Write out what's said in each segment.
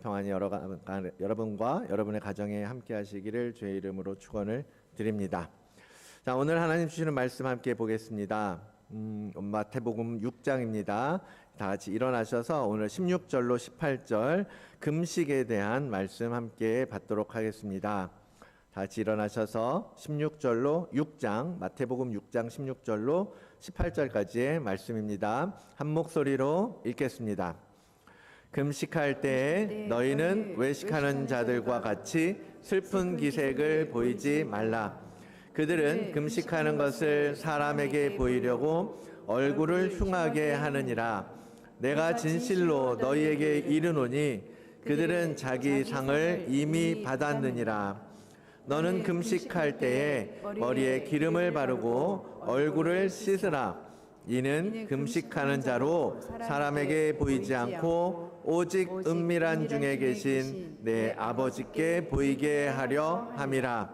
평안이 여러분과 여러분의 가정에 함께 하시기를 주의 이름으로 축원을 드립니다. 자, 오늘 하나님 주시는 말씀 함께 보겠습니다. 마태복음 6장입니다. 다 같이 일어나셔서 오늘 16절로 18절 금식에 대한 말씀 함께 받도록 하겠습니다. 다 같이 일어나셔서 16절로 6장 마태복음 6장 16절로 18절까지의 말씀입니다. 한 목소리로 읽겠습니다. 금식할 때 너희는 외식하는 자들과 같이 슬픈 기색을 보이지 말라. 그들은 금식하는 것을 사람에게 보이려고 얼굴을 흉하게 하느니라. 내가 진실로 너희에게 이르노니 그들은 자기 상을 이미 받았느니라. 너는 금식할 때에 머리에 기름을 바르고 얼굴을 씻으라. 이는 금식하는 자로 사람에게 보이지 않고 오직 은밀한 중에 계신 내 아버지께 보이게 하려 함이라.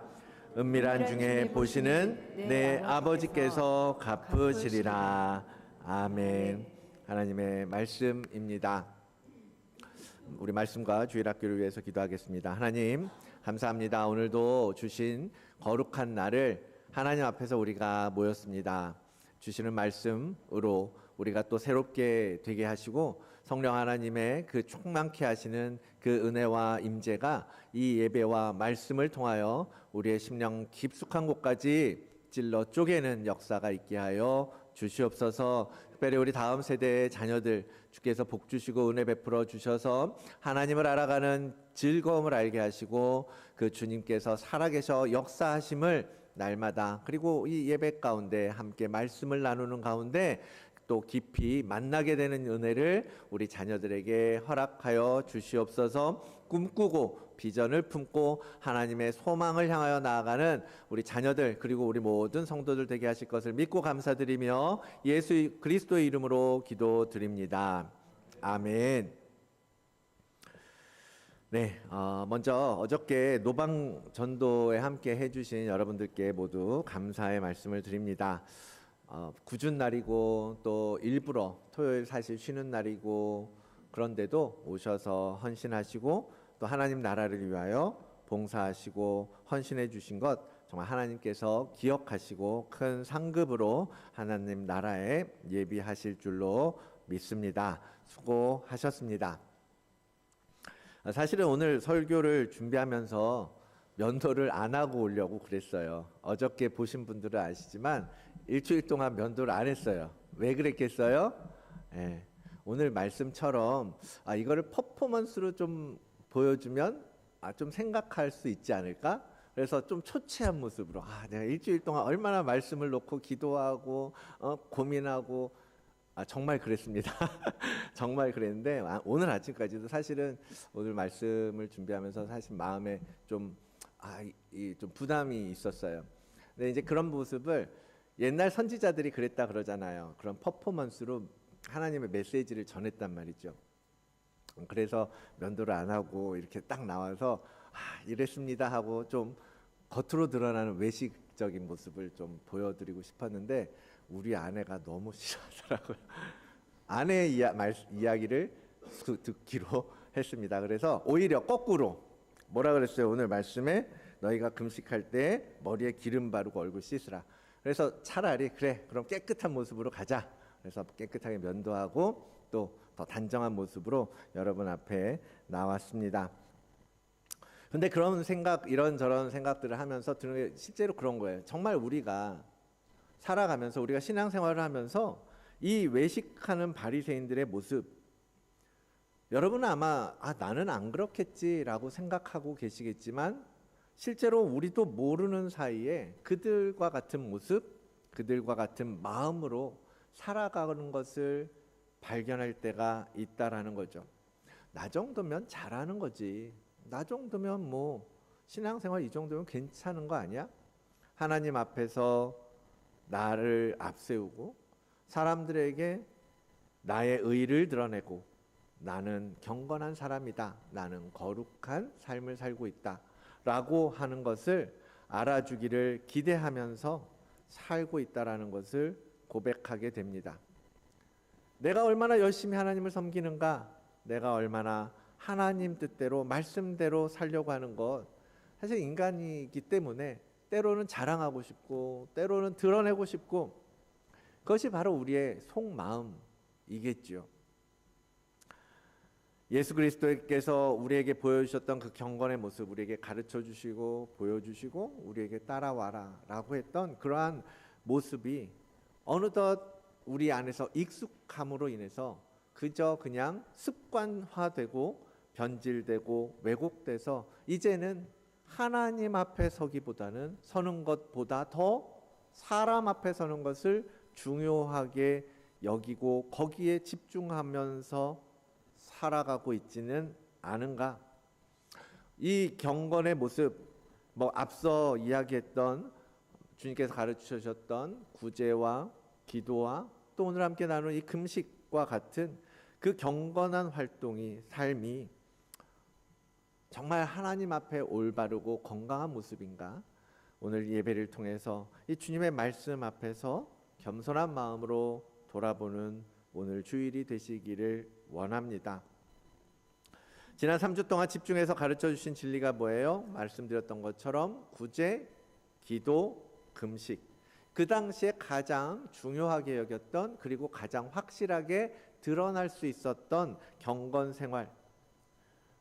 은밀한 중에 보시는 내 아버지께서 갚으시리라. 아멘. 하나님의 말씀입니다. 우리 말씀과 주일학교를 위해서 기도하겠습니다. 하나님 감사합니다. 오늘도 주신 거룩한 날을 하나님 앞에서 우리가 모였습니다. 주시는 말씀으로 우리가 또 새롭게 되게 하시고 성령 하나님의 그 충만케 하시는 그 은혜와 임재가 이 예배와 말씀을 통하여 우리의 심령 깊숙한 곳까지 찔러 쪼개는 역사가 있게 하여 주시옵소서. 특별히 우리 다음 세대의 자녀들 주께서 복 주시고 은혜 베풀어 주셔서 하나님을 알아가는 즐거움을 알게 하시고 그 주님께서 살아계셔 역사하심을 날마다 그리고 이 예배 가운데 함께 말씀을 나누는 가운데 또 깊이 만나게 되는 은혜를 우리 자녀들에게 허락하여 주시옵소서. 꿈꾸고 비전을 품고 하나님의 소망을 향하여 나아가는 우리 자녀들 그리고 우리 모든 성도들 되게 하실 것을 믿고 감사드리며 예수 그리스도의 이름으로 기도드립니다. 아멘. 네, 먼저 어저께 노방 전도에 함께 해주신 여러분들께 모두 감사의 말씀을 드립니다. 굳은 날이고 또 일부러 토요일 사실 쉬는 날이고 그런데도 오셔서 헌신하시고 또 하나님 나라를 위하여 봉사하시고 헌신해 주신 것 정말 하나님께서 기억하시고 큰 상급으로 하나님 나라에 예비하실 줄로 믿습니다. 수고하셨습니다. 사실은 오늘 설교를 준비하면서 면도를 안 하고 오려고 그랬어요. 어저께 보신 분들은 아시지만 일주일 동안 면도를 안 했어요. 왜 그랬겠어요? 네. 오늘 말씀처럼 이거를 퍼포먼스로 좀 보여주면 좀 생각할 수 있지 않을까? 그래서 좀 초췌한 모습으로 내가 일주일 동안 얼마나 말씀을 놓고 기도하고 고민하고 정말 그랬습니다. 정말 그랬는데 오늘 아침까지도 사실은 오늘 말씀을 준비하면서 사실 마음에 좀 부담이 있었어요. 근데 이제 그런 모습을 옛날 선지자들이 그랬다 그러잖아요. 그런 퍼포먼스로 하나님의 메시지를 전했단 말이죠. 그래서 면도를 안 하고 이렇게 딱 나와서 이랬습니다 하고 좀 겉으로 드러나는 외식적인 모습을 좀 보여드리고 싶었는데 우리 아내가 너무 싫어하더라고요. 아내의 이야기를 듣기로 했습니다. 그래서 오히려 거꾸로 뭐라 그랬어요? 오늘 말씀에 너희가 금식할 때 머리에 기름 바르고 얼굴 씻으라. 그래서 차라리 그래 그럼 깨끗한 모습으로 가자. 그래서 깨끗하게 면도하고 또 더 단정한 모습으로 여러분 앞에 나왔습니다. 근데 그런 생각 이런저런 생각들을 하면서 드는 게 실제로 그런 거예요. 정말 우리가 살아가면서 우리가 신앙생활을 하면서 이 외식하는 바리새인들의 모습 여러분은 아마 나는 안 그렇겠지라고 생각하고 계시겠지만 실제로 우리도 모르는 사이에 그들과 같은 모습, 그들과 같은 마음으로 살아가는 것을 발견할 때가 있다라는 거죠. 나 정도면 잘하는 거지. 나 정도면 뭐 신앙생활 이 정도면 괜찮은 거 아니야? 하나님 앞에서 나를 앞세우고 사람들에게 나의 의를 드러내고 나는 경건한 사람이다. 나는 거룩한 삶을 살고 있다. 라고 하는 것을 알아주기를 기대하면서 살고 있다라는 것을 고백하게 됩니다. 내가 얼마나 열심히 하나님을 섬기는가? 내가 얼마나 하나님 뜻대로 말씀대로 살려고 하는 것, 사실 인간이기 때문에 때로는 자랑하고 싶고 때로는 드러내고 싶고, 그것이 바로 우리의 속마음이겠지요. 예수 그리스도께서 우리에게 보여주셨던 그 경건의 모습, 우리에게 가르쳐 주시고 보여주시고 우리에게 따라와라 라고 했던 그러한 모습이 어느덧 우리 안에서 익숙함으로 인해서 그저 그냥 습관화되고 변질되고 왜곡돼서 이제는 하나님 앞에 서기보다는 서는 것보다 더 사람 앞에 서는 것을 중요하게 여기고 거기에 집중하면서 살아가고 있지는 않은가? 이 경건의 모습, 앞서 이야기했던 주님께서 가르쳐 주셨던 구제와 기도와 또 오늘 함께 나눈 이 금식과 같은 그 경건한 활동이, 삶이 정말 하나님 앞에 올바르고 건강한 모습인가? 오늘 예배를 통해서 이 주님의 말씀 앞에서 겸손한 마음으로 돌아보는 오늘 주일이 되시기를 원합니다. 지난 3주 동안 집중해서 가르쳐 주신 진리가 뭐예요? 말씀드렸던 것처럼 구제, 기도, 금식, 그 당시에 가장 중요하게 여겼던, 그리고 가장 확실하게 드러날 수 있었던 경건 생활.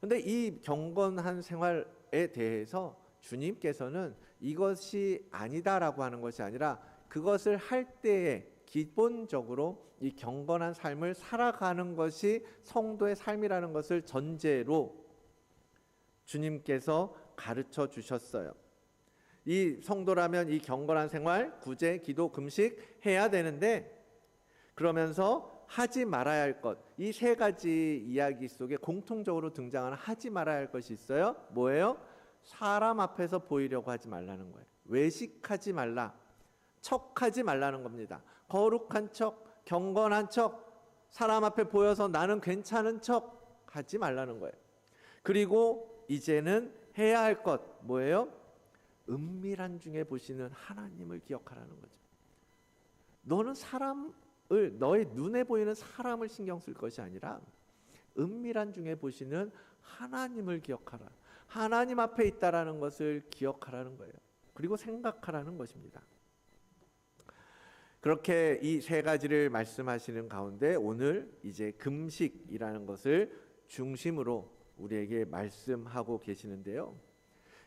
근데 이 경건한 생활에 대해서 주님께서는 이것이 아니다라고 하는 것이 아니라 그것을 할 때에 기본적으로 이 경건한 삶을 살아가는 것이 성도의 삶이라는 것을 전제로 주님께서 가르쳐 주셨어요. 이 성도라면 이 경건한 생활, 구제, 기도, 금식 해야 되는데, 그러면서 하지 말아야 할 것, 이 세 가지 이야기 속에 공통적으로 등장하는 하지 말아야 할 것이 있어요. 뭐예요? 사람 앞에서 보이려고 하지 말라는 거예요. 외식하지 말라, 척하지 말라는 겁니다. 거룩한 척, 경건한 척, 사람 앞에 보여서 나는 괜찮은 척 하지 말라는 거예요. 그리고 이제는 해야 할 것 뭐예요? 은밀한 중에 보시는 하나님을 기억하라는 거죠. 너는 사람을, 너의 눈에 보이는 사람을 신경 쓸 것이 아니라 은밀한 중에 보시는 하나님을 기억하라. 하나님 앞에 있다라는 것을 기억하라는 거예요. 그리고 생각하라는 것입니다. 그렇게 이 세 가지를 말씀하시는 가운데 오늘 이제 금식이라는 것을 중심으로 우리에게 말씀하고 계시는데요.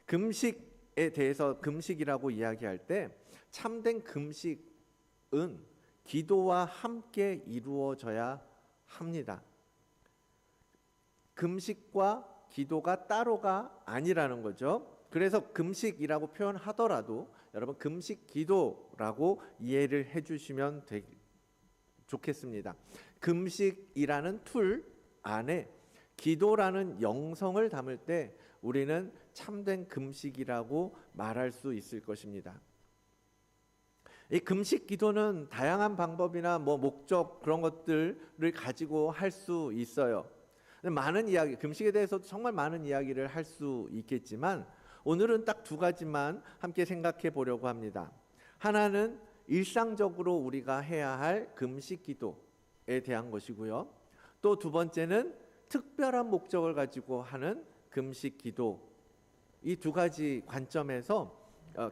금식에 대해서, 금식이라고 이야기할 때 참된 금식은 기도와 함께 이루어져야 합니다. 금식과 기도가 따로가 아니라는 거죠. 그래서 금식이라고 표현하더라도 여러분 금식 기도라고 이해를 해주시면 좋겠습니다. 금식이라는 툴 안에 기도라는 영성을 담을 때 우리는 참된 금식이라고 말할 수 있을 것입니다. 이 금식 기도는 다양한 방법이나 목적, 그런 것들을 가지고 할 수 있어요. 많은 이야기, 금식에 대해서 정말 많은 이야기를 할 수 있겠지만 오늘은 딱 두 가지만 함께 생각해 보려고 합니다. 하나는 일상적으로 우리가 해야 할 금식 기도에 대한 것이고요. 또 두 번째는 특별한 목적을 가지고 하는 금식 기도. 이 두 가지 관점에서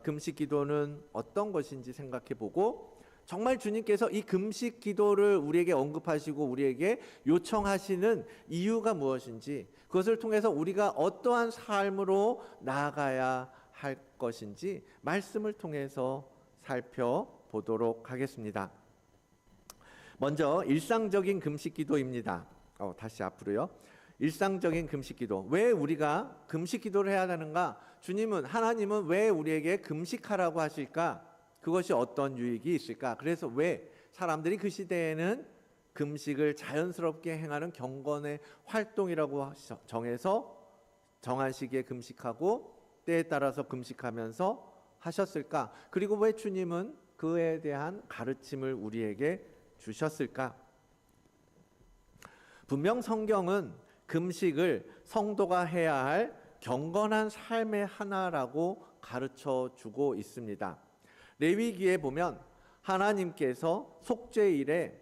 금식 기도는 어떤 것인지 생각해 보고, 정말 주님께서 이 금식 기도를 우리에게 언급하시고 우리에게 요청하시는 이유가 무엇인지, 그것을 통해서 우리가 어떠한 삶으로 나아가야 할 것인지 말씀을 통해서 살펴보도록 하겠습니다. 먼저 일상적인 금식 기도입니다. 다시 앞으로요. 일상적인 금식 기도. 왜 우리가 금식 기도를 해야 하는가? 하나님은 왜 우리에게 금식하라고 하실까? 그것이 어떤 유익이 있을까? 그래서 왜 사람들이 그 시대에는 금식을 자연스럽게 행하는 경건의 활동이라고 정해서 정한 시기에 금식하고 때에 따라서 금식하면서 하셨을까? 그리고 왜 주님은 그에 대한 가르침을 우리에게 주셨을까? 분명 성경은 금식을 성도가 해야 할 경건한 삶의 하나라고 가르쳐 주고 있습니다. 레위기에 보면 하나님께서 속죄일에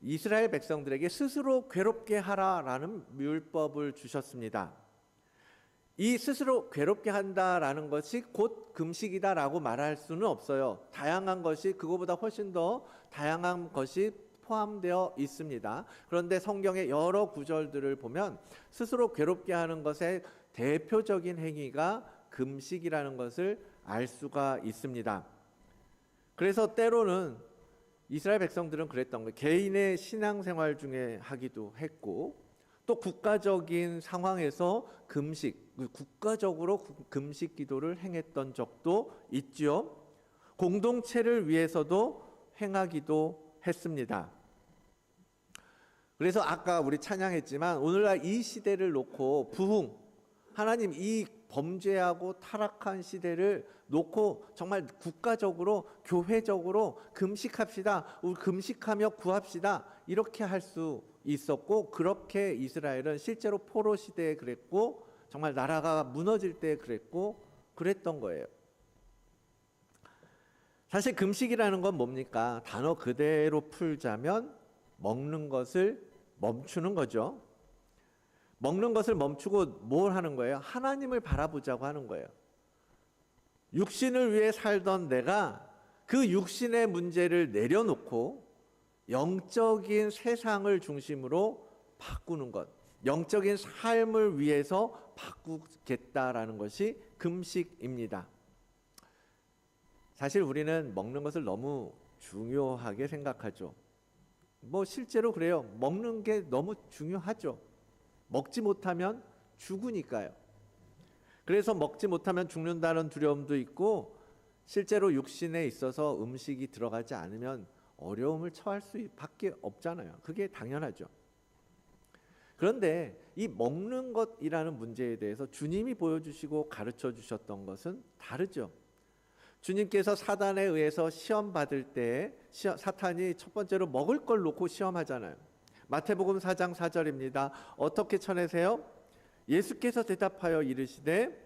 이스라엘 백성들에게 스스로 괴롭게 하라라는 율법을 주셨습니다. 이 스스로 괴롭게 한다라는 것이 곧 금식이다라고 말할 수는 없어요. 다양한 것이, 그거보다 훨씬 더 다양한 것이 포함되어 있습니다. 그런데 성경의 여러 구절들을 보면 스스로 괴롭게 하는 것의 대표적인 행위가 금식이라는 것을 알 수가 있습니다. 그래서 때로는 이스라엘 백성들은 그랬던 거예요. 개인의 신앙생활 중에 하기도 했고, 또 국가적인 상황에서 국가적으로 금식 기도를 행했던 적도 있지요. 공동체를 위해서도 행하기도 했습니다. 그래서 아까 우리 찬양했지만 오늘날 이 시대를 놓고 부흥, 하나님 이 범죄하고 타락한 시대를 놓고 정말 국가적으로 교회적으로 금식합시다. 우리 금식하며 구합시다. 이렇게 할 수 있었고, 그렇게 이스라엘은 실제로 포로 시대에 그랬고, 정말 나라가 무너질 때 그랬고, 그랬던 거예요. 사실 금식이라는 건 뭡니까? 단어 그대로 풀자면 먹는 것을 멈추는 거죠. 먹는 것을 멈추고 뭘 하는 거예요? 하나님을 바라보자고 하는 거예요. 육신을 위해 살던 내가 그 육신의 문제를 내려놓고 영적인 세상을 중심으로 바꾸는 것, 영적인 삶을 위해서 바꾸겠다라는 것이 금식입니다. 사실 우리는 먹는 것을 너무 중요하게 생각하죠. 실제로 그래요. 먹는 게 너무 중요하죠. 먹지 못하면 죽으니까요. 그래서 먹지 못하면 죽는다는 두려움도 있고, 실제로 육신에 있어서 음식이 들어가지 않으면 어려움을 처할 수밖에 없잖아요. 그게 당연하죠. 그런데 이 먹는 것이라는 문제에 대해서 주님이 보여주시고 가르쳐 주셨던 것은 다르죠. 주님께서 사단에 의해서 시험 받을 때 사탄이 첫 번째로 먹을 걸 놓고 시험하잖아요. 마태복음 4장 4절입니다. 어떻게 쳐내세요? 예수께서 대답하여 이르시되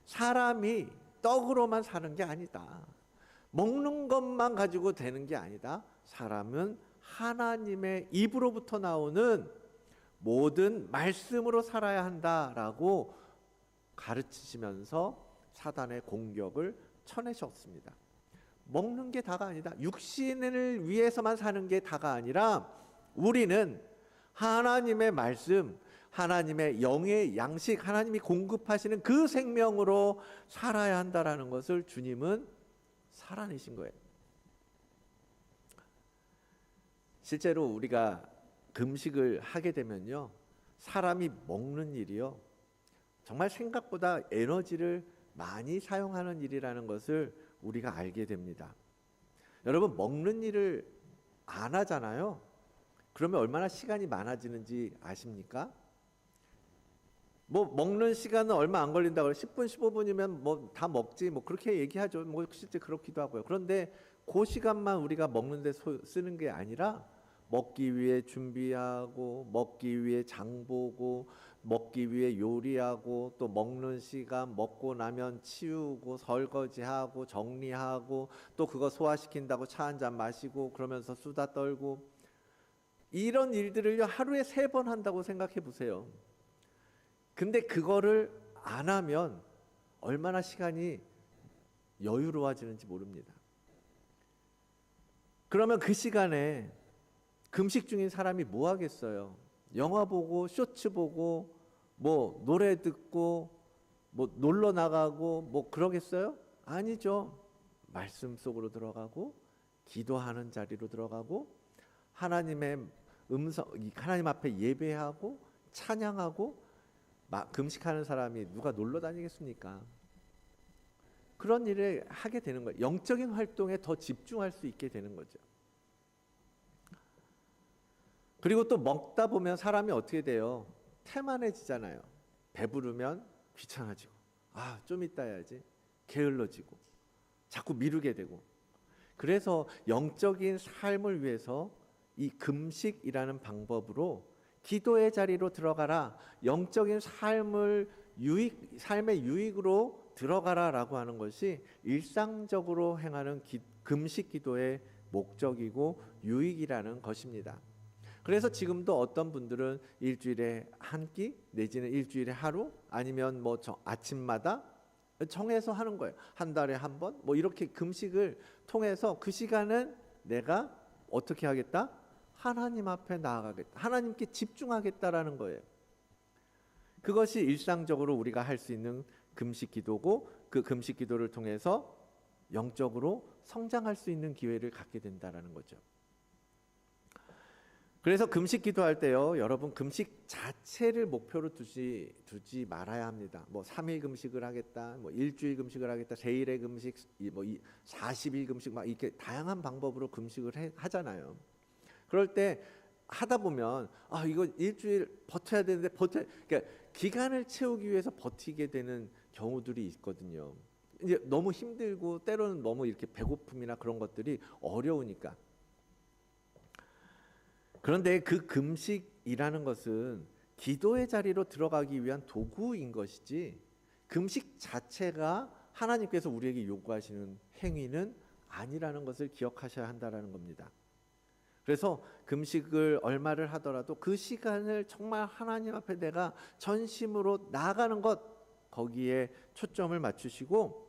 사람이 떡으로만 사는 게 아니다. 먹는 것만 가지고 되는 게 아니다. 사람은 하나님의 입으로부터 나오는 모든 말씀으로 살아야 한다라고 가르치시면서 사단의 공격을 쳐내셨습니다. 먹는 게 다가 아니다. 육신을 위해서만 사는 게 다가 아니라 우리는 하나님의 말씀, 하나님의 영의 양식, 하나님이 공급하시는 그 생명으로 살아야 한다라는 것을 주님은 살아내신 거예요. 실제로 우리가 금식을 하게 되면요, 사람이 먹는 일이요, 정말 생각보다 에너지를 많이 사용하는 일이라는 것을 우리가 알게 됩니다. 여러분, 먹는 일을 안 하잖아요. 그러면 얼마나 시간이 많아지는지 아십니까? 먹는 시간은 얼마 안 걸린다고 그래요. 10분, 15분이면 다 먹지. 그렇게 얘기하죠. 실제 그렇기도 하고요. 그런데 그 시간만 우리가 먹는 데 쓰는 게 아니라 먹기 위해 준비하고, 먹기 위해 장 보고, 먹기 위해 요리하고, 또 먹는 시간, 먹고 나면 치우고, 설거지하고, 정리하고, 또 그거 소화시킨다고 차 한 잔 마시고, 그러면서 수다 떨고, 이런 일들을 하루에 3번 한다고 생각해 보세요. 근데 그거를 안 하면 얼마나 시간이 여유로워지는지 모릅니다. 그러면 그 시간에 금식 중인 사람이 뭐 하겠어요? 영화 보고, 쇼츠 보고, 노래 듣고, 놀러 나가고, 그러겠어요? 아니죠. 말씀 속으로 들어가고, 기도하는 자리로 들어가고, 하나님의 음성, 하나님 앞에 예배하고 찬양하고. 금식하는 사람이 누가 놀러 다니겠습니까? 그런 일을 하게 되는 거예요. 영적인 활동에 더 집중할 수 있게 되는 거죠. 그리고 또 먹다 보면 사람이 어떻게 돼요? 태만해지잖아요. 배부르면 귀찮아지고, 좀 이따 해야지, 게을러지고, 자꾸 미루게 되고. 그래서 영적인 삶을 위해서 이 금식이라는 방법으로 기도의 자리로 들어가라, 영적인 삶의 유익으로 들어가라라고 하는 것이 일상적으로 행하는 금식 기도의 목적이고 유익이라는 것입니다. 그래서 지금도 어떤 분들은 일주일에 한 끼 내지는 일주일에 하루 아니면 뭐 아침마다 정해서 하는 거예요. 한 달에 한 번 뭐 이렇게 금식을 통해서 그 시간은 내가 어떻게 하겠다? 하나님 앞에 나아가겠다. 하나님께 집중하겠다라는 거예요. 그것이 일상적으로 우리가 할 수 있는 금식 기도고, 그 금식 기도를 통해서 영적으로 성장할 수 있는 기회를 갖게 된다라는 거죠. 그래서 금식 기도할 때요, 여러분 금식 자체를 목표로 두지 말아야 합니다. 뭐 3일 금식을 하겠다, 뭐 일주일 금식을 하겠다, 세일의 금식, 뭐 40일 금식, 막 이렇게 다양한 방법으로 금식을 하잖아요. 그럴 때 하다 보면 이거 일주일 버텨야 되는데 그러니까 기간을 채우기 위해서 버티게 되는 경우들이 있거든요. 이제 너무 힘들고 때로는 너무 이렇게 배고픔이나 그런 것들이 어려우니까. 그런데 그 금식이라는 것은 기도의 자리로 들어가기 위한 도구인 것이지, 금식 자체가 하나님께서 우리에게 요구하시는 행위는 아니라는 것을 기억하셔야 한다는 겁니다. 그래서 금식을 얼마를 하더라도 그 시간을 정말 하나님 앞에 내가 전심으로 나아가는 것, 거기에 초점을 맞추시고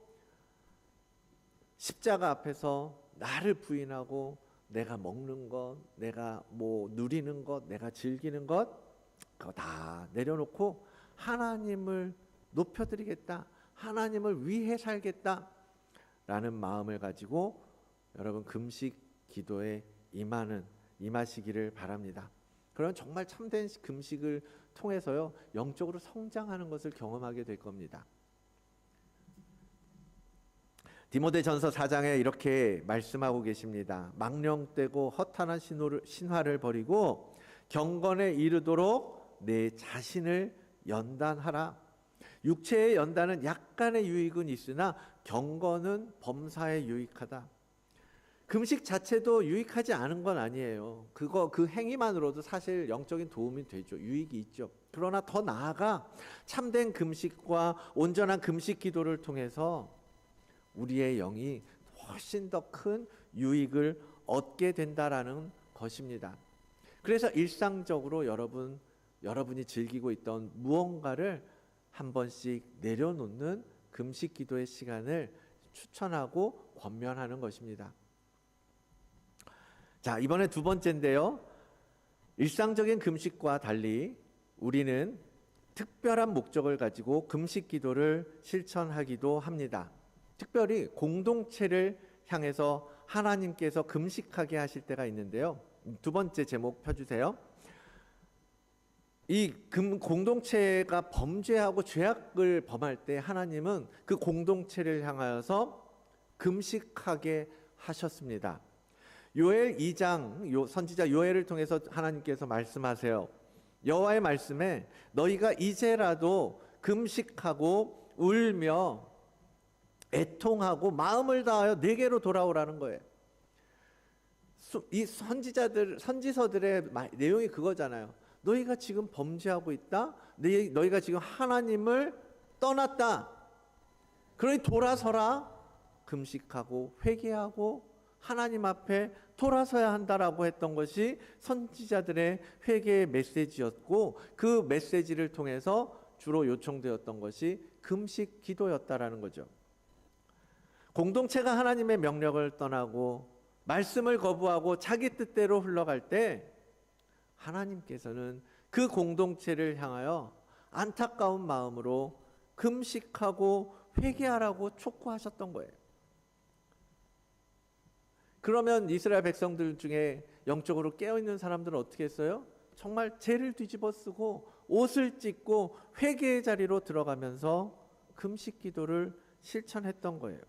십자가 앞에서 나를 부인하고 내가 먹는 것, 내가 뭐 누리는 것, 내가 즐기는 것, 그거 다 내려놓고 하나님을 높여드리겠다, 하나님을 위해 살겠다라는 마음을 가지고 여러분 금식 기도에 임하시기를 바랍니다. 그럼 정말 참된 금식을 통해서요, 영적으로 성장하는 것을 경험하게 될 겁니다. 디모데전서 4장에 이렇게 말씀하고 계십니다. 망령되고 허탄한 신화를 버리고 경건에 이르도록 내 자신을 연단하라. 육체의 연단은 약간의 유익은 있으나 경건은 범사에 유익하다. 금식 자체도 유익하지 않은 건 아니에요. 그 행위만으로도 사실 영적인 도움이 되죠. 유익이 있죠. 그러나 더 나아가 참된 금식과 온전한 금식 기도를 통해서 우리의 영이 훨씬 더 큰 유익을 얻게 된다라는 것입니다. 그래서 일상적으로 여러분이 즐기고 있던 무언가를 한 번씩 내려놓는 금식 기도의 시간을 추천하고 권면하는 것입니다. 자, 이번에 두 번째인데요. 일상적인 금식과 달리 우리는 특별한 목적을 가지고 금식 기도를 실천하기도 합니다. 특별히 공동체를 향해서 하나님께서 금식하게 하실 때가 있는데요. 두 번째 제목 펴주세요. 이 공동체가 범죄하고 죄악을 범할 때 하나님은 그 공동체를 향하여서 금식하게 하셨습니다. 요엘 2장 선지자 요엘을 통해서 하나님께서 말씀하세요. 여호와의 말씀에 너희가 이제라도 금식하고 울며 애통하고 마음을 다하여 내게로 돌아오라는 거예요. 이 선지서들의 내용이 그거잖아요. 너희가 지금 범죄하고 있다. 너희가 지금 하나님을 떠났다. 그러니 돌아서라. 금식하고 회개하고 하나님 앞에 돌아서야 한다라고 했던 것이 선지자들의 회개의 메시지였고, 그 메시지를 통해서 주로 요청되었던 것이 금식 기도였다라는 거죠. 공동체가 하나님의 명령을 떠나고 말씀을 거부하고 자기 뜻대로 흘러갈 때 하나님께서는 그 공동체를 향하여 안타까운 마음으로 금식하고 회개하라고 촉구하셨던 거예요. 그러면 이스라엘 백성들 중에 영적으로 깨어있는 사람들은 어떻게 했어요? 정말 죄를 뒤집어 쓰고 옷을 찢고 회개의 자리로 들어가면서 금식 기도를 실천했던 거예요.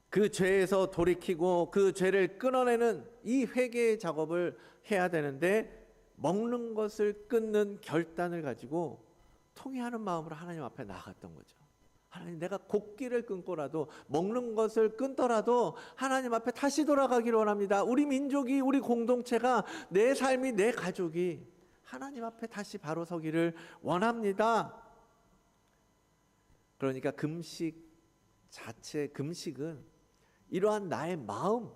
그 죄에서 돌이키고 그 죄를 끊어내는 이 회개의 작업을 해야 되는데, 먹는 것을 끊는 결단을 가지고 통회하는 마음으로 하나님 앞에 나아갔던 거죠. 하나님, 내가 곡기를 끊고라도 먹는 것을 끊더라도 하나님 앞에 다시 돌아가기를 원합니다. 우리 민족이, 우리 공동체가, 내 삶이, 내 가족이 하나님 앞에 다시 바로 서기를 원합니다. 그러니까 금식은 이러한 나의 마음,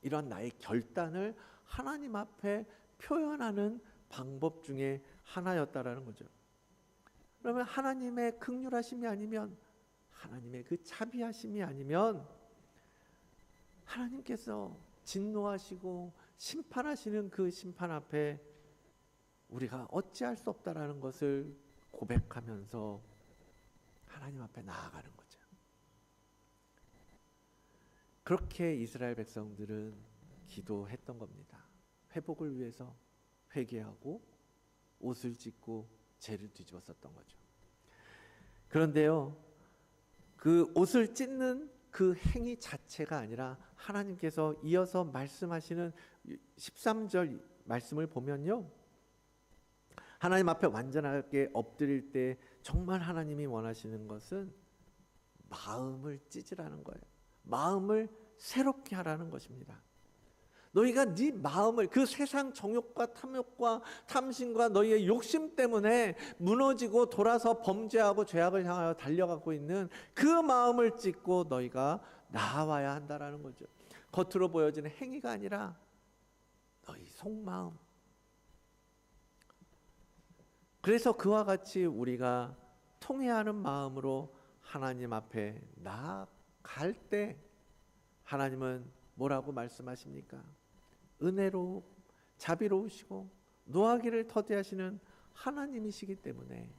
이런 나의 결단을 하나님 앞에 표현하는 방법 중에 하나였다라는 거죠. 그러면 하나님의 긍휼하심이 아니면, 하나님의 그 자비하심이 아니면 하나님께서 진노하시고 심판하시는 그 심판 앞에 우리가 어찌할 수 없다라는 것을 고백하면서 하나님 앞에 나아가는 거죠. 그렇게 이스라엘 백성들은 기도했던 겁니다. 회복을 위해서 회개하고 옷을 찢고 죄를 뒤집었었던 거죠. 그런데요, 그 옷을 찢는 그 행위 자체가 아니라 하나님께서 이어서 말씀하시는 13절 말씀을 보면요, 하나님 앞에 완전하게 엎드릴 때 정말 하나님이 원하시는 것은 마음을 찢으라는 거예요. 마음을 새롭게 하라는 것입니다. 너희가 네 마음을, 그 세상 정욕과 탐욕과 탐심과 너희의 욕심 때문에 무너지고 돌아서 범죄하고 죄악을 향하여 달려가고 있는 그 마음을 찢고 너희가 나아와야 한다라는 거죠. 겉으로 보여지는 행위가 아니라 너희 속마음. 그래서 그와 같이 우리가 통회하는 마음으로 하나님 앞에 나아갈 때 하나님은 뭐라고 말씀하십니까? 은혜로 자비로우시고 노하기를 터대하시는 하나님이시기 때문에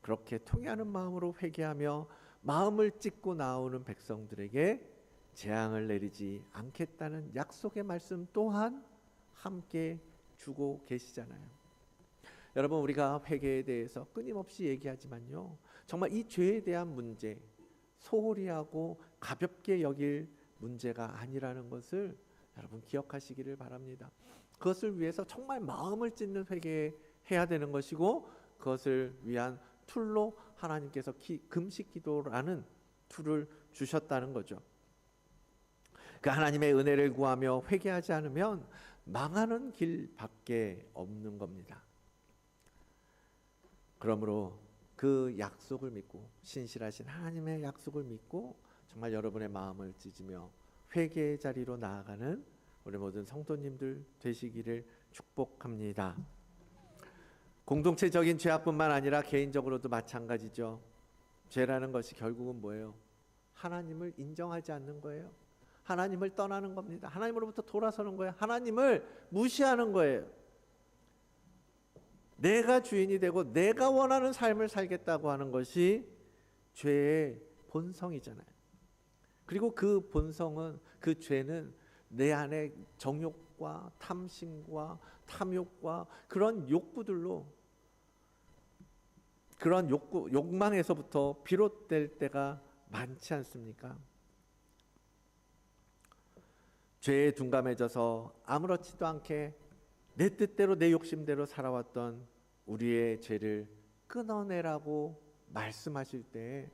그렇게 통회하는 마음으로 회개하며 마음을 찢고 나오는 백성들에게 재앙을 내리지 않겠다는 약속의 말씀 또한 함께 주고 계시잖아요. 여러분, 우리가 회개에 대해서 끊임없이 얘기하지만요, 정말 이 죄에 대한 문제, 소홀히 하고 가볍게 여길 문제가 아니라는 것을 여러분 기억하시기를 바랍니다. 그것을 위해서 정말 마음을 찢는 회개해야 되는 것이고, 그것을 위한 툴로 하나님께서 금식 기도라는 툴을 주셨다는 거죠. 그 하나님의 은혜를 구하며 회개하지 않으면 망하는 길밖에 없는 겁니다. 그러므로 그 약속을 믿고, 신실하신 하나님의 약속을 믿고 정말 여러분의 마음을 찢으며 회개의 자리로 나아가는 우리 모든 성도님들 되시기를 축복합니다. 공동체적인 죄악뿐만 아니라 개인적으로도 마찬가지죠. 죄라는 것이 결국은 뭐예요? 하나님을 인정하지 않는 거예요. 하나님을 떠나는 겁니다. 하나님으로부터 돌아서는 거예요. 하나님을 무시하는 거예요. 내가 주인이 되고 내가 원하는 삶을 살겠다고 하는 것이 죄의 본성이잖아요. 그리고 그 본성은, 그 죄는 내 안에 정욕과 탐심과 탐욕과 그런 욕구들로, 그런 욕망에서부터 비롯될 때가 많지 않습니까? 죄에 둔감해져서 아무렇지도 않게 내 뜻대로 내 욕심대로 살아왔던 우리의 죄를 끊어내라고 말씀하실 때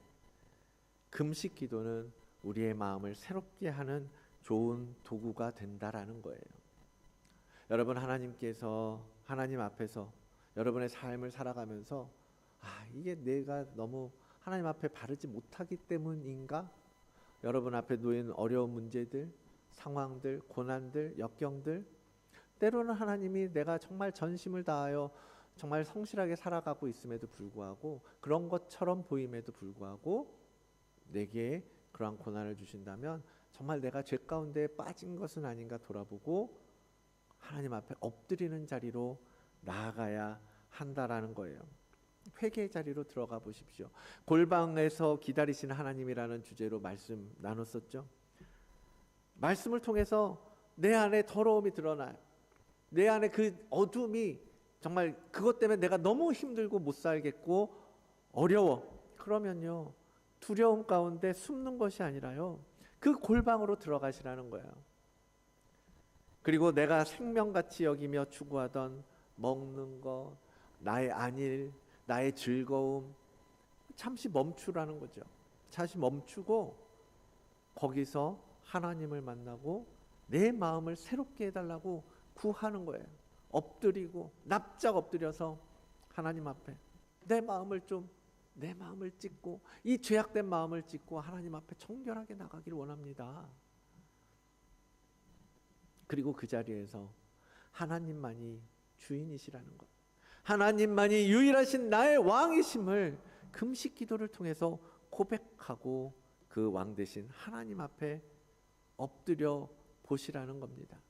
금식 기도는 우리의 마음을 새롭게 하는 좋은 도구가 된다라는 거예요. 여러분, 하나님께서, 하나님 앞에서 여러분의 삶을 살아가면서 이게 내가 너무 하나님 앞에 바르지 못하기 때문인가? 여러분 앞에 놓인 어려운 문제들, 상황들, 고난들, 역경들, 때로는 하나님이 내가 정말 전심을 다하여 정말 성실하게 살아가고 있음에도 불구하고, 그런 것처럼 보임에도 불구하고 내게 그러한 고난을 주신다면 정말 내가 죄 가운데 빠진 것은 아닌가 돌아보고 하나님 앞에 엎드리는 자리로 나아가야 한다라는 거예요. 회개의 자리로 들어가 보십시오. 골방에서 기다리시는 하나님이라는 주제로 말씀 나눴었죠. 말씀을 통해서 내 안에 더러움이 드러나요. 내 안에 그 어둠이, 정말 그것 때문에 내가 너무 힘들고 못 살겠고 어려워. 그러면요, 두려움 가운데 숨는 것이 아니라요, 그 골방으로 들어가시라는 거예요. 그리고 내가 생명같이 여기며 추구하던 먹는 것, 나의 안일, 나의 즐거움, 잠시 멈추라는 거죠. 잠시 멈추고 거기서 하나님을 만나고 내 마음을 새롭게 해달라고 구하는 거예요. 엎드리고 납작 엎드려서 하나님 앞에 내 마음을 찢고, 이 죄악된 마음을 찢고 하나님 앞에 청결하게 나가기를 원합니다. 그리고 그 자리에서 하나님만이 주인이시라는 것, 하나님만이 유일하신 나의 왕이심을 금식 기도를 통해서 고백하고 그 왕 대신 하나님 앞에 엎드려 보시라는 겁니다.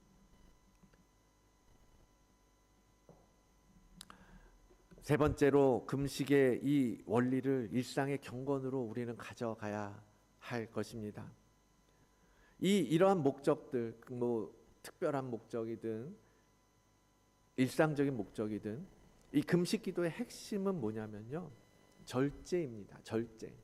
세 번째로 금식의 이 원리를 일상의 경건으로 우리는 가져가야 할 것입니다. 이러한 목적들, 특별한 목적이든 일상적인 목적이든 이 금식 기도의 핵심은 뭐냐면요, 절제입니다. 절제.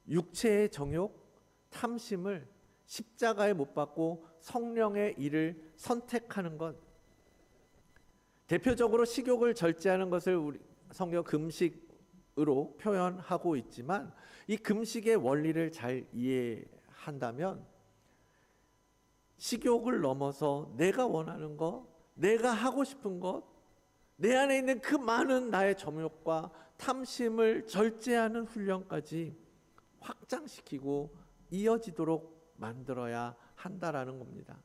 육체의 정욕, 탐심을 십자가에 못 박고 성령의 일을 선택하는 것. 대표적으로 식욕을 절제하는 것을 우리 성경 금식으로 표현하고 있지만, 이 금식의 원리를 잘 이해한다면 식욕을 넘어서 내가 원하는 것, 내가 하고 싶은 것, 내 안에 있는 그 많은 나의 정욕과 탐심을 절제하는 훈련까지 확장시키고 이어지도록 만들어야 한다라는 겁니다.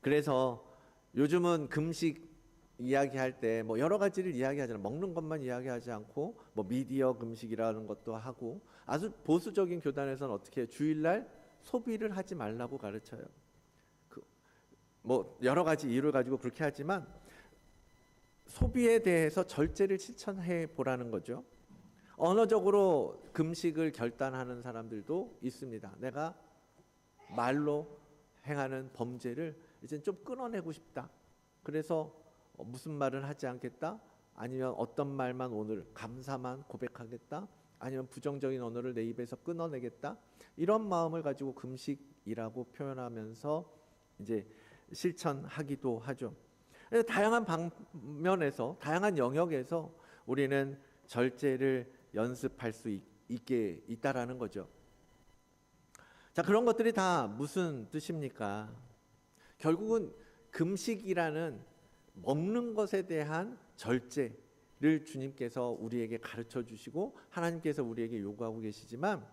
그래서 요즘은 금식 이야기할 때 여러 가지를 이야기하잖아요. 먹는 것만 이야기하지 않고 미디어 금식이라는 것도 하고, 아주 보수적인 교단에서는 어떻게 해요? 주일날 소비를 하지 말라고 가르쳐요. 여러 가지 이유를 가지고 그렇게 하지만 소비에 대해서 절제를 실천해 보라는 거죠. 언어적으로 금식을 결단하는 사람들도 있습니다. 내가 말로 행하는 범죄를 이제 좀 끊어내고 싶다. 그래서 무슨 말은 하지 않겠다. 아니면 어떤 말만 오늘 감사만 고백하겠다. 아니면 부정적인 언어를 내 입에서 끊어내겠다. 이런 마음을 가지고 금식이라고 표현하면서 이제 실천하기도 하죠. 다양한 방면에서, 다양한 영역에서 우리는 절제를 연습할 수 있게 있다라는 거죠. 자, 그런 것들이 다 무슨 뜻입니까? 결국은 금식이라는 먹는 것에 대한 절제를 주님께서 우리에게 가르쳐 주시고 하나님께서 우리에게 요구하고 계시지만,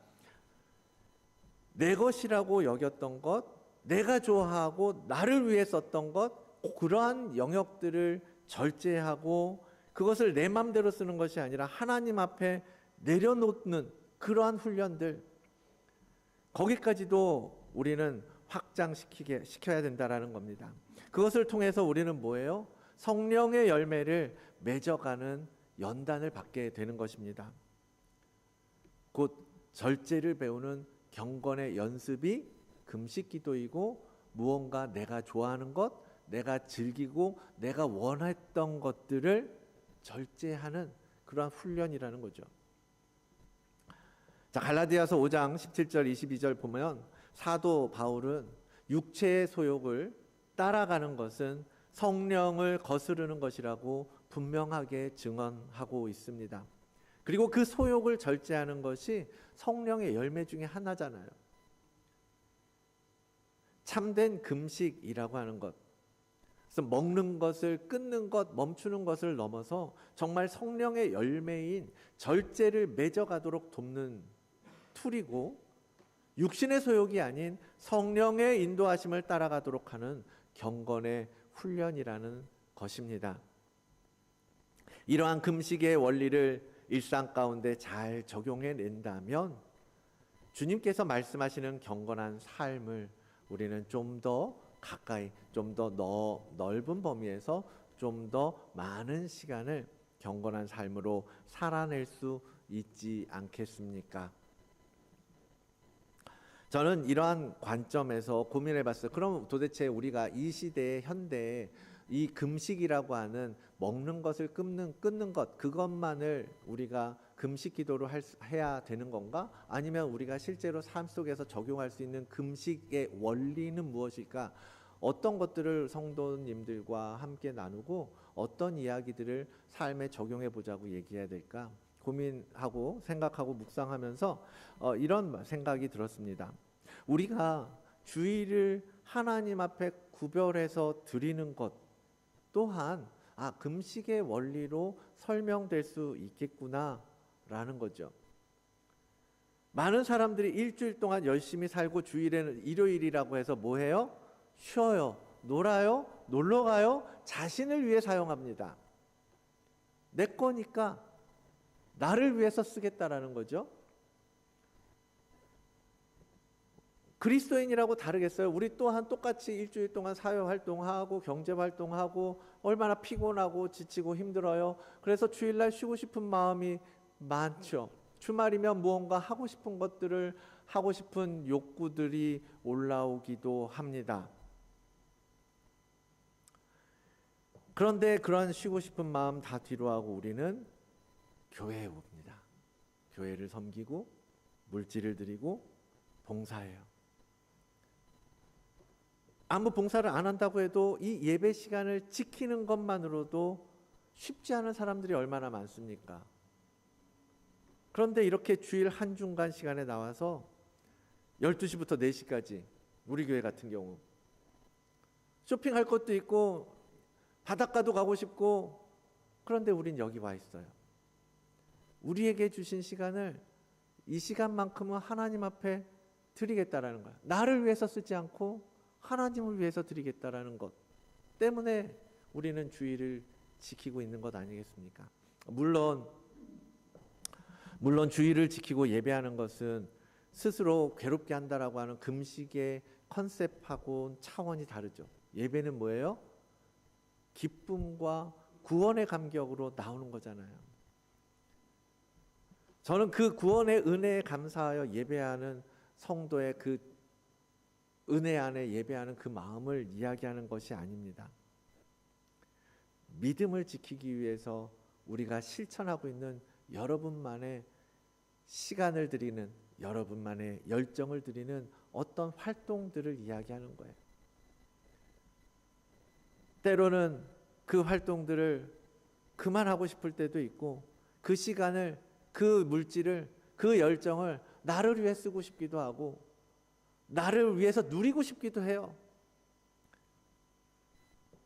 내 것이라고 여겼던 것, 내가 좋아하고 나를 위해 썼던 것, 그러한 영역들을 절제하고 그것을 내 마음대로 쓰는 것이 아니라 하나님 앞에 내려놓는 그러한 훈련들, 거기까지도 우리는 확장시켜야 된다라는 겁니다. 그것을 통해서 우리는 뭐예요? 성령의 열매를 맺어가는 연단을 받게 되는 것입니다. 곧 절제를 배우는 경건의 연습이 금식 기도이고, 무언가 내가 좋아하는 것, 내가 즐기고 내가 원했던 것들을 절제하는 그러한 훈련이라는 거죠. 자, 갈라디아서 5장 17절 22절 보면 사도 바울은 육체의 소욕을 따라가는 것은 성령을 거스르는 것이라고 분명하게 증언하고 있습니다. 그리고 그 소욕을 절제하는 것이 성령의 열매 중에 하나잖아요. 참된 금식이라고 하는 것, 그래서 먹는 것을 끊는 것, 멈추는 것을 넘어서 정말 성령의 열매인 절제를 맺어가도록 돕는 툴이고, 육신의 소욕이 아닌 성령의 인도하심을 따라가도록 하는 경건의 훈련이라는 것입니다. 이러한 금식의 원리를 일상 가운데 잘 적용해 낸다면 주님께서 말씀하시는 경건한 삶을 우리는 좀 더 가까이, 좀 더 넓은 범위에서 좀 더 많은 시간을 경건한 삶으로 살아낼 수 있지 않겠습니까? 저는 이러한 관점에서 고민해 봤어요. 그럼 도대체 우리가 이 시대의 현대에 이 금식이라고 하는 먹는 것을 끊는 것, 그것만을 우리가 금식 기도로 해야 되는 건가? 아니면 우리가 실제로 삶 속에서 적용할 수 있는 금식의 원리는 무엇일까? 어떤 것들을 성도님들과 함께 나누고 어떤 이야기들을 삶에 적용해 보자고 얘기해야 될까? 고민하고 생각하고 묵상하면서 이런 생각이 들었습니다. 우리가 주일을 하나님 앞에 구별해서 드리는 것 또한 금식의 원리로 설명될 수 있겠구나라는 거죠. 많은 사람들이 일주일 동안 열심히 살고 주일에는 일요일이라고 해서 뭐 해요? 쉬어요, 놀아요, 놀러 가요, 자신을 위해 사용합니다. 내 거니까 나를 위해서 쓰겠다라는 거죠. 그리스도인이라고 다르겠어요? 우리 또한 똑같이 일주일 동안 사회활동하고 경제활동하고 얼마나 피곤하고 지치고 힘들어요. 그래서 주일날 쉬고 싶은 마음이 많죠. 주말이면 무언가 하고 싶은 것들을 하고 싶은 욕구들이 올라오기도 합니다. 그런데 그런 쉬고 싶은 마음 다 뒤로하고 우리는 교회에 옵니다. 교회를 섬기고 물질을 드리고 봉사해요. 아무 봉사를 안 한다고 해도 이 예배 시간을 지키는 것만으로도 쉽지 않은 사람들이 얼마나 많습니까? 그런데 이렇게 주일 한중간 시간에 나와서 12시부터 4시까지 우리 교회 같은 경우 쇼핑할 것도 있고 바닷가도 가고 싶고, 그런데 우린 여기 와 있어요. 우리에게 주신 시간을 이 시간만큼은 하나님 앞에 드리겠다라는 거야. 나를 위해서 쓰지 않고 하나님을 위해서 드리겠다라는 것 때문에 우리는 주일을 지키고 있는 것 아니겠습니까? 물론 주일을 지키고 예배하는 것은 스스로 괴롭게 한다라고 하는 금식의 컨셉하고 차원이 다르죠. 예배는 뭐예요? 기쁨과 구원의 감격으로 나오는 거잖아요. 저는 그 구원의 은혜에 감사하여 예배하는 성도의 그 은혜 안에 예배하는 그 마음을 이야기하는 것이 아닙니다. 믿음을 지키기 위해서 우리가 실천하고 있는 여러분만의 시간을 드리는, 여러분만의 열정을 드리는 어떤 활동들을 이야기하는 거예요. 때로는 그 활동들을 그만하고 싶을 때도 있고, 그 시간을, 그 물질을, 그 열정을 나를 위해 쓰고 싶기도 하고 나를 위해서 누리고 싶기도 해요.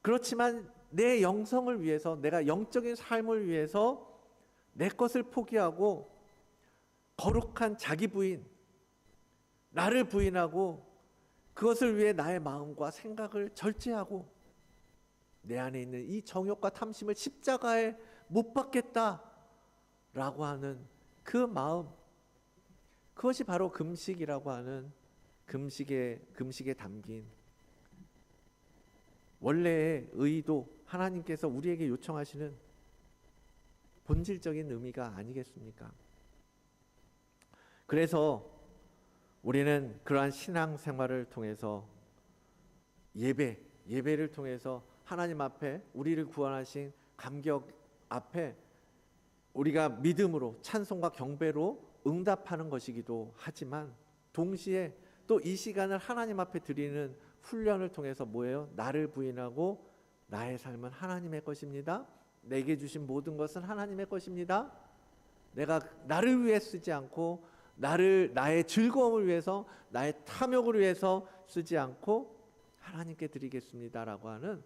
그렇지만 내 영성을 위해서, 내가 영적인 삶을 위해서 내 것을 포기하고 거룩한 자기 부인, 나를 부인하고 그것을 위해 나의 마음과 생각을 절제하고 내 안에 있는 이 정욕과 탐심을 십자가에 못 박겠다라고 하는 그 마음, 그것이 바로 금식이라고 하는 금식에 담긴 원래의 의도, 하나님께서 우리에게 요청하시는 본질적인 의미가 아니겠습니까? 그래서 우리는 그러한 신앙생활을 통해서 예배를 통해서 하나님 앞에 우리를 구원하신 감격 앞에 우리가 믿음으로 찬송과 경배로 응답하는 것이기도 하지만, 동시에 또 이 시간을 하나님 앞에 드리는 훈련을 통해서 뭐예요? 나를 부인하고 나의 삶은 하나님의 것입니다. 내게 주신 모든 것은 하나님의 것입니다. 내가 나를 위해 쓰지 않고 나의 즐거움을 위해서, 나의 탐욕을 위해서 쓰지 않고 하나님께 드리겠습니다라고 하는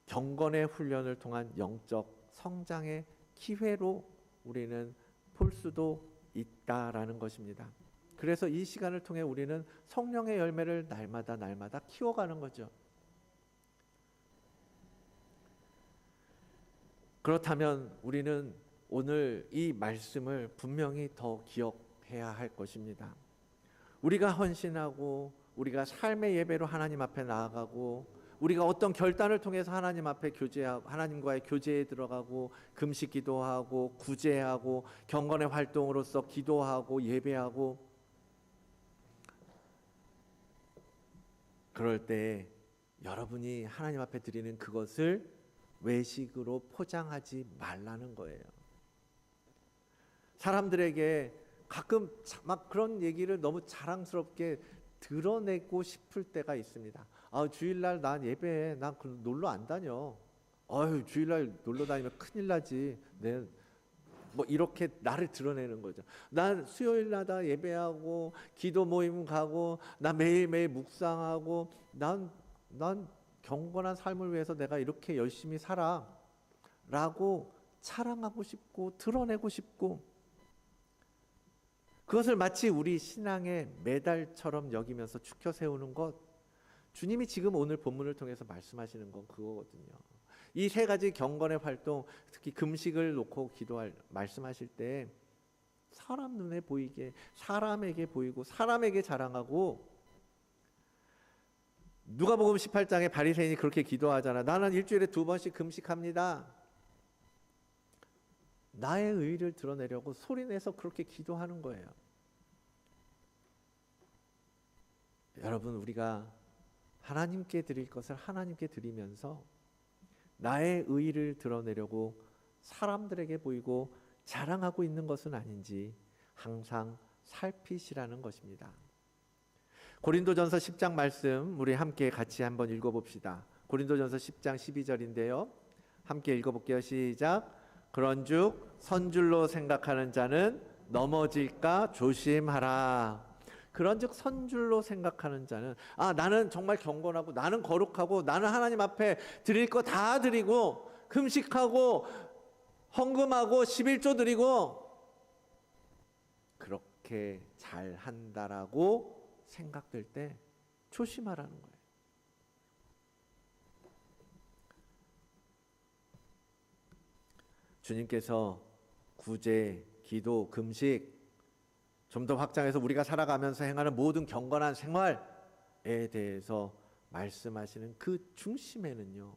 경건의 훈련을 통한 영적 성장의 기회로 우리는 볼 수도 있다라는 것입니다. 그래서 이 시간을 통해 우리는 성령의 열매를 날마다 키워가는 거죠. 그렇다면 우리는 오늘 이 말씀을 분명히 더 기억해야 할 것입니다. 우리가 헌신하고 우리가 삶의 예배로 하나님 앞에 나아가고 우리가 어떤 결단을 통해서 하나님 앞에 하나님과의 교제에 들어가고 금식 기도하고 구제하고 경건의 활동으로서 기도하고 예배하고, 그럴 때 여러분이 하나님 앞에 드리는 그것을 외식으로 포장하지 말라는 거예요. 사람들에게 가끔 막 그런 얘기를 너무 자랑스럽게 드러내고 싶을 때가 있습니다. 주일날 난 예배해, 난 놀러 안 다녀. 주일날 놀러 다니면 큰일 나지. 뭐 이렇게 나를 드러내는 거죠. 난 수요일마다 예배하고 기도 모임 가고 나 매일매일 묵상하고 난 경건한 삶을 위해서 내가 이렇게 열심히 살아 라고 자랑하고 싶고 드러내고 싶고, 그것을 마치 우리 신앙의 메달처럼 여기면서 축혀 세우는 것, 주님이 지금 오늘 본문을 통해서 말씀하시는 건 그거거든요. 이 세 가지 경건의 활동, 특히 금식을 놓고 말씀하실 때 사람 눈에 보이게, 사람에게 보이고 사람에게 자랑하고, 누가복음 18장에 바리새인이 그렇게 기도하잖아. 나는 일주일에 2번씩 금식합니다. 나의 의의를 드러내려고 소리내서 그렇게 기도하는 거예요. 여러분, 우리가 하나님께 드릴 것을 하나님께 드리면서 나의 의의를 드러내려고 사람들에게 보이고 자랑하고 있는 것은 아닌지 항상 살피시라는 것입니다. 고린도전서 10장 말씀 우리 함께 같이 한번 읽어봅시다. 고린도전서 10장 12절인데요. 함께 읽어볼게요. 시작. 그런즉 선줄로 생각하는 자는 넘어질까 조심하라. 그런즉 선줄로 생각하는 자는, 나는 정말 경건하고 나는 거룩하고 나는 하나님 앞에 드릴 거 다 드리고 금식하고 헌금하고 11조 드리고 그렇게 잘한다라고 생각될 때 조심하라는 거예요. 주님께서 구제, 기도, 금식 좀 더 확장해서 우리가 살아가면서 행하는 모든 경건한 생활에 대해서 말씀하시는 그 중심에는요,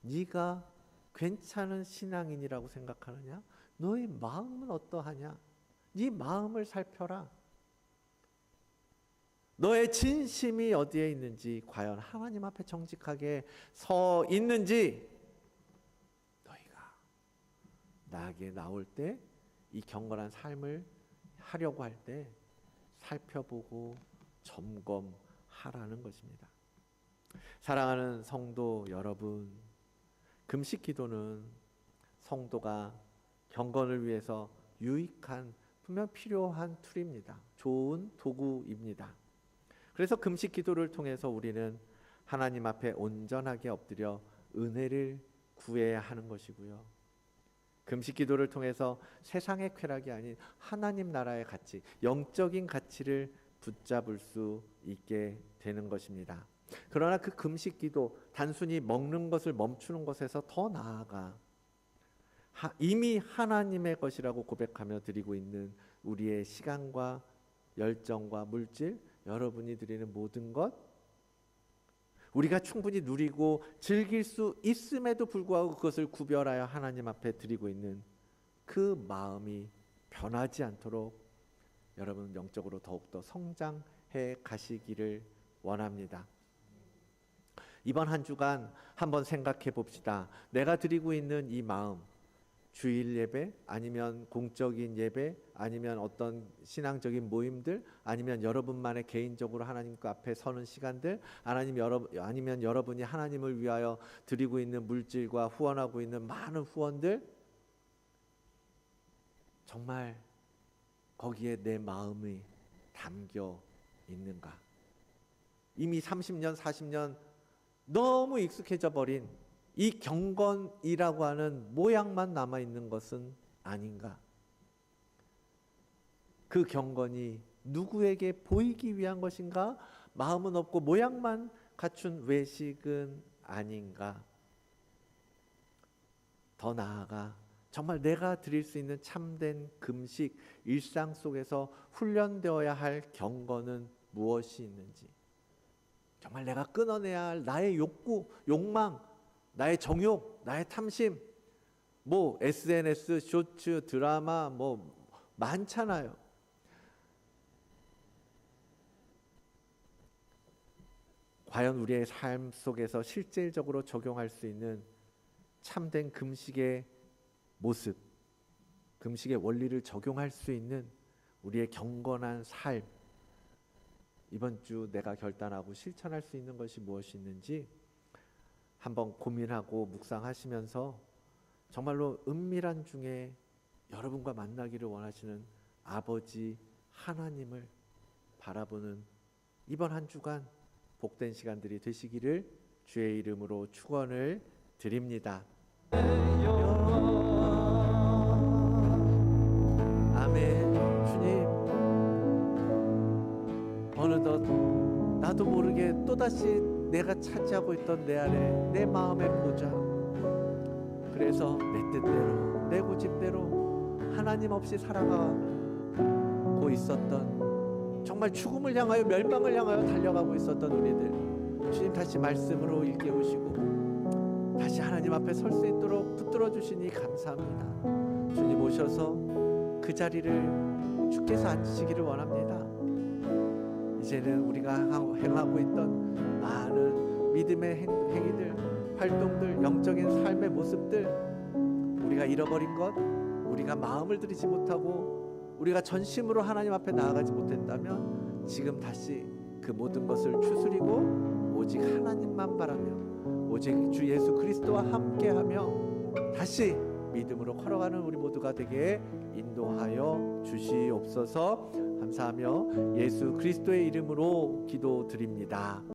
네가 괜찮은 신앙인이라고 생각하느냐? 너의 마음은 어떠하냐? 네 마음을 살펴라. 너의 진심이 어디에 있는지, 과연 하나님 앞에 정직하게 서 있는지, 너희가 나에게 나올 때 이 경건한 삶을 하려고 할 때 살펴보고 점검하라는 것입니다. 사랑하는 성도 여러분, 금식 기도는 성도가 경건을 위해서 유익한, 분명 필요한 툴입니다. 좋은 도구입니다. 그래서 금식 기도를 통해서 우리는 하나님 앞에 온전하게 엎드려 은혜를 구해야 하는 것이고요. 금식 기도를 통해서 세상의 쾌락이 아닌 하나님 나라의 가치, 영적인 가치를 붙잡을 수 있게 되는 것입니다. 그러나 그 금식 기도, 단순히 먹는 것을 멈추는 것에서 더 나아가 이미 하나님의 것이라고 고백하며 드리고 있는 우리의 시간과 열정과 물질, 여러분이 드리는 모든 것, 우리가 충분히 누리고 즐길 수 있음에도 불구하고 그것을 구별하여 하나님 앞에 드리고 있는 그 마음이 변하지 않도록 여러분 영적으로 더욱더 성장해 가시기를 원합니다. 이번 한 주간 한번 생각해 봅시다. 내가 드리고 있는 이 마음, 주일 예배, 아니면 공적인 예배, 아니면 어떤 신앙적인 모임들, 아니면 여러분만의 개인적으로 하나님 앞에 서는 시간들, 아니면 여러분이 하나님을 위하여 드리고 있는 물질과 후원하고 있는 많은 후원들, 정말 거기에 내 마음이 담겨 있는가? 이미 30년, 40년 너무 익숙해져 버린 이 경건이라고 하는 모양만 남아있는 것은 아닌가? 그 경건이 누구에게 보이기 위한 것인가? 마음은 없고 모양만 갖춘 외식은 아닌가? 더 나아가 정말 내가 드릴 수 있는 참된 금식, 일상 속에서 훈련되어야 할 경건은 무엇이 있는지, 정말 내가 끊어내야 할 나의 욕구, 욕망, 나의 정욕, 나의 탐심, SNS, 쇼츠, 드라마 많잖아요. 과연 우리의 삶 속에서 실질적으로 적용할 수 있는 참된 금식의 모습, 금식의 원리를 적용할 수 있는 우리의 경건한 삶, 이번 주 내가 결단하고 실천할 수 있는 것이 무엇이 있는지 한번 고민하고 묵상하시면서 정말로 은밀한 중에 여러분과 만나기를 원하시는 아버지 하나님을 바라보는 이번 한 주간 복된 시간들이 되시기를 주의 이름으로 축원을 드립니다. 아멘. 주님 나도 모르게 또다시 내가 차지하고 있던 내 안에 내 마음의 보좌, 그래서 내 뜻대로 내 고집대로 하나님 없이 살아가고 있었던, 정말 죽음을 향하여 멸망을 향하여 달려가고 있었던 우리들, 주님 다시 말씀으로 일깨우시고 다시 하나님 앞에 설 수 있도록 붙들어 주시니 감사합니다. 주님 오셔서 그 자리를 주께서 앉으시기를 원합니다. 이제는 우리가 행하고 있던 많은 믿음의 행위들, 활동들, 영적인 삶의 모습들, 우리가 잃어버린 것, 우리가 마음을 들이지 못하고 우리가 전심으로 하나님 앞에 나아가지 못했다면 지금 다시 그 모든 것을 추스리고 오직 하나님만 바라며 오직 주 예수 그리스도와 함께하며 다시 믿음으로 걸어가는 우리 모두가 되게 인도하여 주시옵소서. 감사하며 예수 그리스도의 이름으로 기도드립니다.